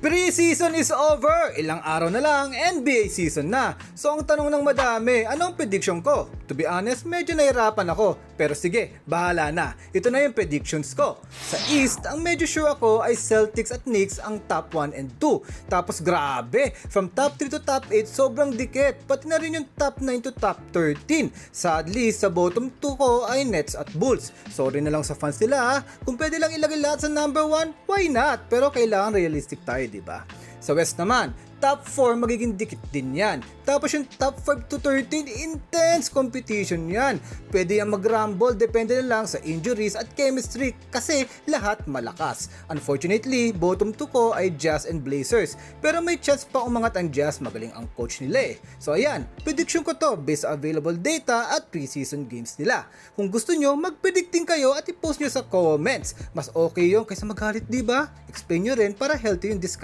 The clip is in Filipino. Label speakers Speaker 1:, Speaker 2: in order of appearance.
Speaker 1: Pre-season is over! Ilang araw na lang, NBA season na. So ang tanong ng madami, anong prediction ko? To be honest, medyo nahirapan ako. Pero sige, bahala na. Ito na yung predictions ko. Sa East, ang medyo sure ako ay Celtics at Knicks ang top 1 and 2. Tapos grabe, from top 3 to top 8, sobrang dikit. Pati na rin yung top 9 to top 13. Sadly, sa bottom 2 ko ay Nets at Bulls. Sorry na lang sa fans nila ha. Kung pwede lang ilagay lahat sa number 1, why not? Pero kailangan realistic tayo, diba? Sa West naman, top 4 magiging dikit din yan. Tapos yung top 5 to 13, intense competition yan. Pwede yan mag-rumble, depende na lang sa injuries at chemistry kasi lahat malakas. Unfortunately, bottom 2 ko ay Jazz and Blazers. Pero may chance pa umangat ang Jazz, magaling ang coach nila eh. So ayan, prediction ko to based sa available data at preseason games nila. Kung gusto nyo, mag-predicting kayo at i-post nyo sa comments. Mas okay yun kaysa magalit, diba? Explain nyo rin para healthy yung discussion.